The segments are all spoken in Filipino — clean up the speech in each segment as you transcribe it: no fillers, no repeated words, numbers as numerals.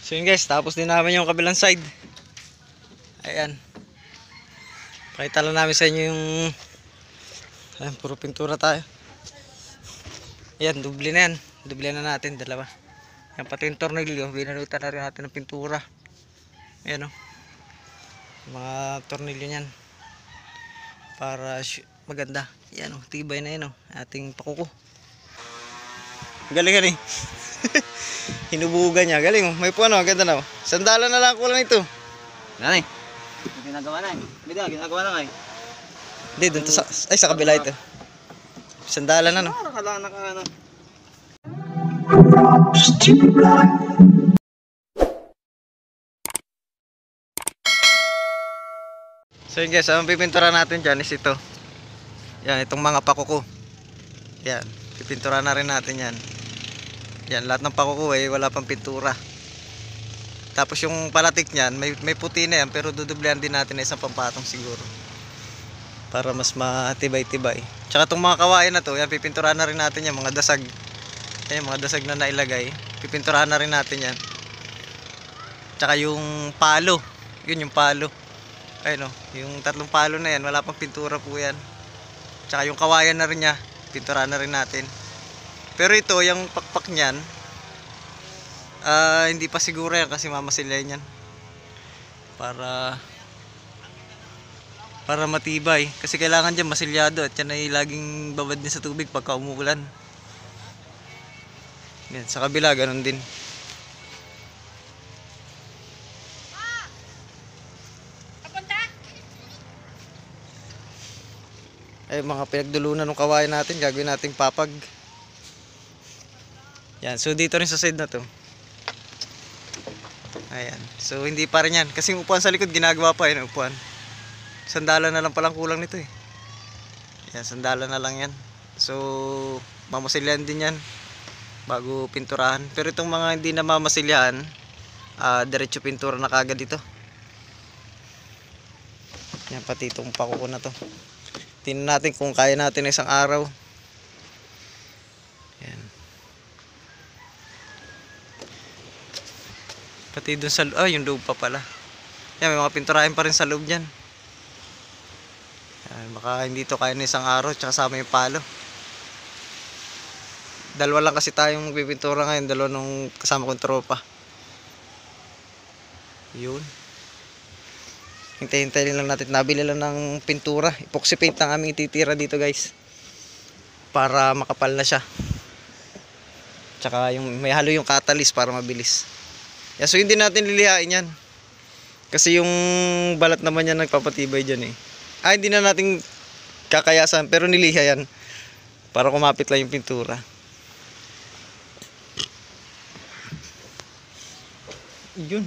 So yun guys, tapos din namin yung kabilang side. Ayan. Pakita lang namin sa inyo yung ayan, puro pintura tayo. Ayan, doble na yan. Doble na natin, dalawa. Yan, pati yung tornilyo, binalutan na rin natin ng pintura. Ayan o. Mga tornilyo nyan. Para maganda. Ayan o, tibay na yun o. Ating pakuko. Galing eh. Hinubugan niya. Galing o. May puano, ganda na o. Sandalan na lang kulang ito. Nanay. Ginagawa na eh. Hindi na, ginagawa na nga eh. Hindi, dun sa, ay sa kabila ito. Sandalan na no. Nakalana ka ano. So yun guys, ang pipintura natin dyan is ito. Yan, itong mga pakuko. Yan, pipintura na rin natin yan. Yan, lahat ng pakuko eh, wala pang pintura. Tapos yung palatik nyan, may puti na yan, pero dudublehan din natin na isang pampatong siguro. Para mas matibay-tibay. Tsaka itong mga kawain na to, yan, pipinturahan na rin natin yan, mga dasag. Yan, mga dasag na nailagay. Pipinturahan na rin natin yan. Tsaka yung palo. Yun yung palo. Ayun o, yung tatlong palo na yan, wala pang pintura po yan. Tsaka yung kawayan na rin niya, pinturahan na rin natin. Pero ito, yung pakpak nyan, hindi pa siguro yan kasi mamasilay niyan. Para matibay. Kasi kailangan dyan masilyado at yan ay laging babad din sa tubig pagka umuulan. Yan, sa kabila ganun din. Ay mga pinagdulunan ng kawayan natin, gagawin nating papag. Yan, so dito rin sa side na to. Ayan, so hindi pa rin yan. Kasi yung upuan sa likod ginagawa pa yun, upuan. Sandalan na lang palang kulang nito eh. Yan, sandalan na lang yan. So mamasilyan din yan bago pinturahan. Pero itong mga hindi na mamasilyan, diretso pintura na kagad dito. Yan, pati itong pakuko na to. Tingnan natin kung kaya natin isang araw. Yan. Pati dun sa yung loob pa pala. Yan, may mga pinturahin pa rin sa loob niyan. Yan, baka hindi to kaya na isang araw, tsaka sama yung palo. Dalawa lang kasi tayong magpipintura ngayon, dalawa nung kasama kong tropa. Yun. Hintay-hintay lang natin, nabili lang ng pintura. Epoxy paint ang aming ititira dito guys. Para makapal na siya. Tsaka yung may halo yung catalyst para mabilis. Yeah, so hindi natin lilihain yan. Kasi yung balat naman yan nagpapatibay dyan eh. Hindi na natin kakayasan pero niliha yan. Para kumapit lang yung pintura. Yun.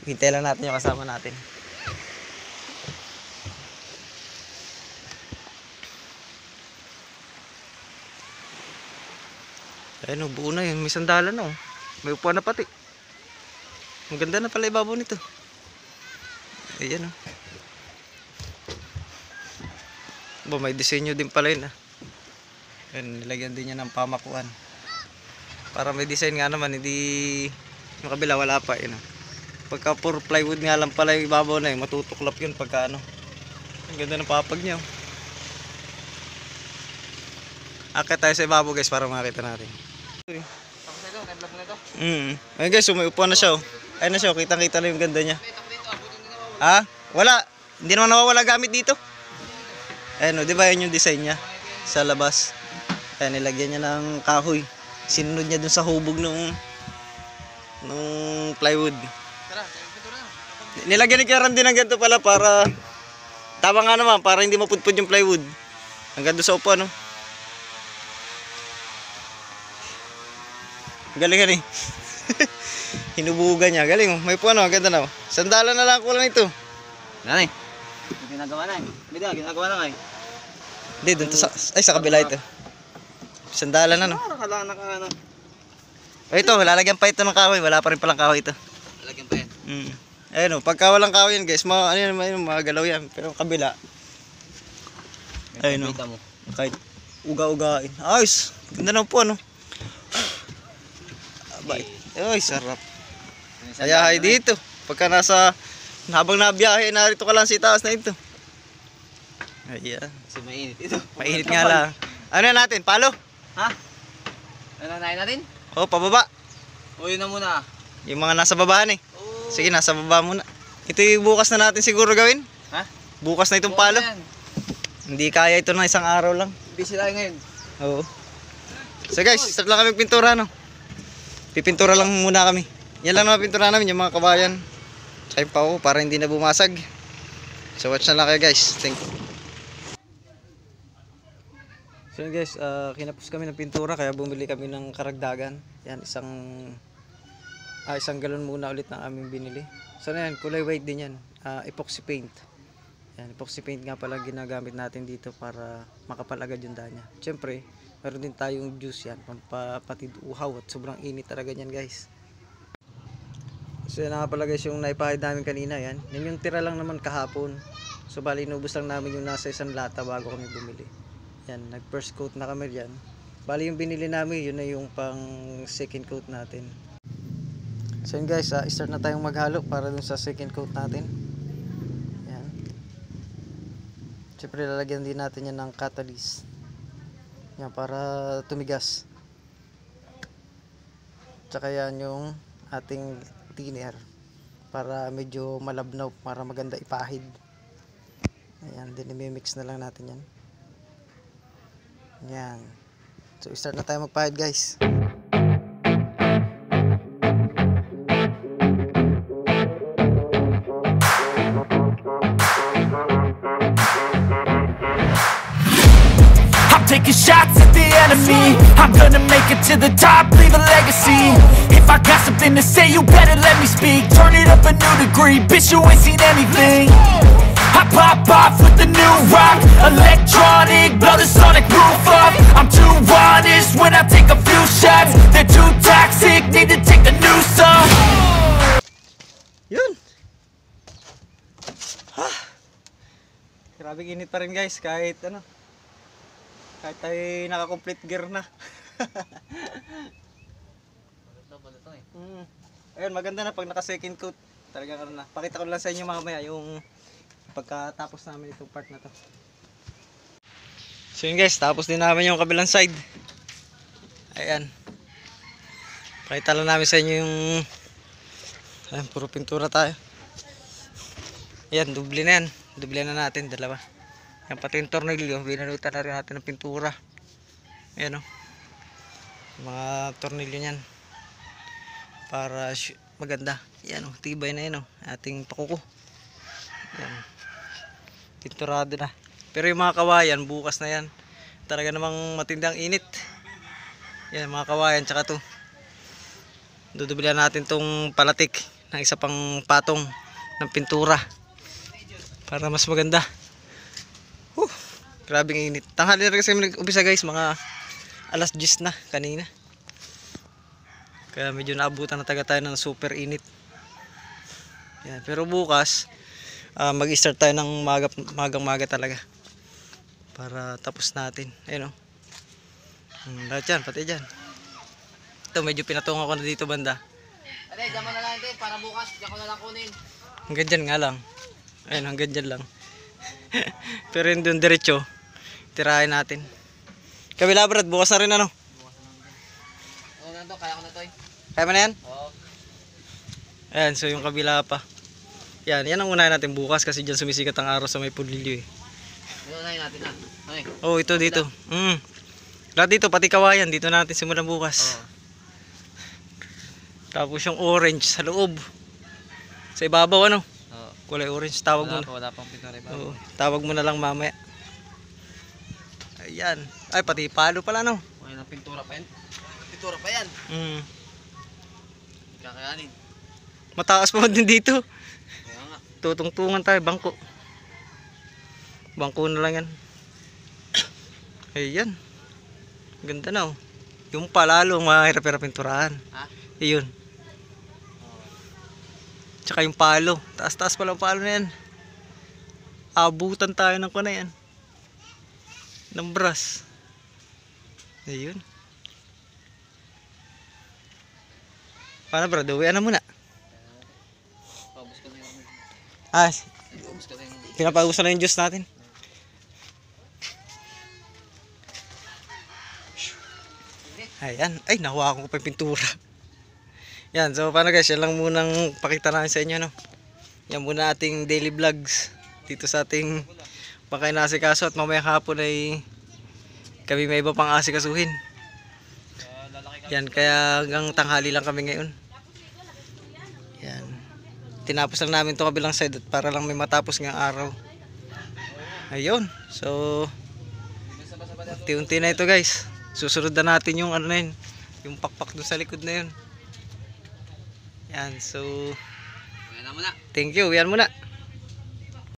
Hintay lang natin yung kasama natin. Ayun o, buo na yun. May sandalan o. May upuan na pati. Maganda na pala ibabaw nito. Ayan o. May disenyo din pala yun ah. Ayan, nilagyan din niya ng pamakuan. Para may design nga naman, hindi yung kabila wala pa yun. Pagka pure plywood nga lang pala yung ibabaw na yun, matutuklap yun pagka ano. Ang ganda ng papag niya. Akit tayo sa ibabaw guys para makita natin. Tapos na ito, nag-vlog na ito. Ayun guys, may upuan na siya oh. Ayun na siya, kitang-kita na yung ganda niya. Ha? Wala. Hindi naman nawawala gamit dito. Ayun o, di ba yun yung design niya sa labas. Ayun, nilagyan niya ng kahoy. Sinunod niya dun sa hubog nung plywood. Nilagyan ni Karan din ng ganito pala para tama nga naman, para hindi mapudpud yung plywood. Hanggang doon sa upuan no. Galing eh. Hinubugan niya. Galing. May puano. Ganda na. Sandalan na lang kulang ito. Nanay. Ginagawa na eh. Hindi na, ginagawa na nga eh. Hindi, dun sa kabila ito. Sandalan na no. Nakalana ka ano. Ito, lalagyan pa ito ng kahoy. Wala pa rin palang kahoy ito. Lalagyan pa yan. Ayun o. Pagka walang kahoy yan guys, magalaw yan. Pero kabila. Ayun o. Kahit uga-ugain. Ayos. Ganda na po ano. bait. Ay, sarap. Kaya hay dito. Pagka habang nabiyahe, narito ka lang sa taas na ito. Ayan. Kasi mainit ito. Mainit nga lang. Ano na natin? Palo? Ha? Ano natin? Oh, pababa. O yun na muna. Yung mga nasa babaan eh. Oo. Sige, nasa baba muna. Ito yung bukas na natin siguro gawin. Ha? Bukas na itong palo. Hindi kaya ito ng isang araw lang. Busy tayo ngayon. Oo. So guys, start lang kami pintura, no? Pipintura lang muna kami. Yan lang naman pintura namin, yung mga kabayan. Tsaka yung pako para hindi na bumasag. So watch na lang kayo guys. Thank you. So yun guys, kinapos kami ng pintura kaya bumili kami ng karagdagan. Yan, isang galon muna ulit na aming binili. So na yan, kulay white din yan. Epoxy paint. Yan, epoxy paint nga pala ginagamit natin dito para makapal agad yung danya. Siyempre, meron din tayong juice yan, pampapatid uhaw at sobrang init talaga yan guys. So yan nga pala guys yung naipahid namin kanina yan. Yan yung tira lang naman kahapon. So bali inubos lang namin yung nasa isang lata bago kami bumili. Yan, nag first coat na kami yan. Bali yung binili namin, yun na yung pang second coat natin. So yun guys, start na tayong maghalo para dun sa second coat natin. Yan. Siyempre lalagyan din natin yan ng catalyst. Yan, para tumigas. Tsaka yan yung ating thinner. Para medyo malabnaw, para maganda ipahid. Ayan, din i-mix na lang natin yan. Yan. So start na tayo magpahid guys. Taking shots at the enemy. I'm gonna make it to the top, leave a legacy. If I got something to say, you better let me speak. Turn it up a new degree, bitch, you ain't seen anything. I pop off with the new rock, electronic, blow the sonic roof up. I'm too honest when I take a few shots. They're too toxic, need to take a new song. Yun. Grabe init pa rin guys, kahit tayo naka-complete gear na. Ayun, maganda na pag naka second coat. Talagang na. Pakita ko lang sa inyo mamaya yung pagkatapos namin itong part na to. So yun guys, tapos din namin yung kabilang side. Ayan. Pakita lang namin sa inyo yung puro pintura tayo. Ayan, dubli na yan. Dubli na natin, dalawa. Yan, pati yung tornilyo, binalutan na rin natin ng pintura. Ayan o. Mga tornilyo nyan. Para maganda. Ayan o, tibay na yan o. Ating pakuko. Ayan. Pinturado na. Pero yung mga kawayan, bukas na yan. Talaga namang matindang init. Yan, mga kawayan, tsaka to. Dudubilan natin tong palatik ng isa pang patong ng pintura. Para mas maganda. Grabing init. Tanghali na rin kasi nag-umpisa guys, mga alas 10 na kanina. Kaya medyo naabutan na taga tayo ng super init. Yan. Pero bukas, mag-start tayo ng magang-maga talaga. Para tapos natin. Ayun o. Lahat yan, pati dyan. Ito, medyo pinatungan ko na dito banda. Ate, dyan mo na lang ito, para bukas, dyan ko na lang kunin. Hanggang dyan nga lang. Ayun, hanggang dyan lang. Pero yun doon diretso, tirahin natin. Kabila Brad, bukas na rin ano? Ano na to, kaya ko na to eh. Kaya mo na yan? Oo. Ayan, so yung kabila pa. Yan ang unahin natin bukas kasi dyan sumisikat ang araw sa may pudlilyo eh. Ito unahin natin na. Okay. Oh, ito dito. Lahat dito, pati kawayan, dito natin simulan bukas. Oo. Tapos yung orange sa loob. Sa ibabaw ano? Oo. Kulay orange, tawag mo na. Wala pang pintura iba. Oo, tawag mo na lang mamaya. Ayan. Ay, pati palo pala no? Okay na pintura pa yan. Pintura pa yan. Kakayanin. Mataas pa man din dito. Kaya nga. Tutungtungan tayo, bangko. Bangko na lang yan. Ayan. Ganda na oh. Yung palalo, mahirap-hirap pinturahan. Ha? Iyon. Tsaka yung palo. Taas-taas pala ang palo na yan. Abutan tayo ng kuna yan. Ng brush. Ayun. Paano bro? Uwian na muna. Paubos ko na yung... Ah, Paubos ko na yung... pinapausan na yung juice natin. Ayan. Ay, nakuha ko pa yung pintura. Yan. So, paano guys? Yan lang munang pakita namin sa inyo, no? Yan muna ating daily vlogs. Dito sa ating baka inasikaso at mamaya hapon ay kami may iba pang asikasuhin. Yan. Kaya hanggang tanghali lang kami ngayon. Yan. Tinapos lang namin itong kabilang side para lang may matapos ngayong araw. Ayun. So, unti-unti na ito guys. Susunod na natin yung ano na yun, yung pakpak doon sa likod na yun. Yan, so Ayan na muna. thank you, yan muna.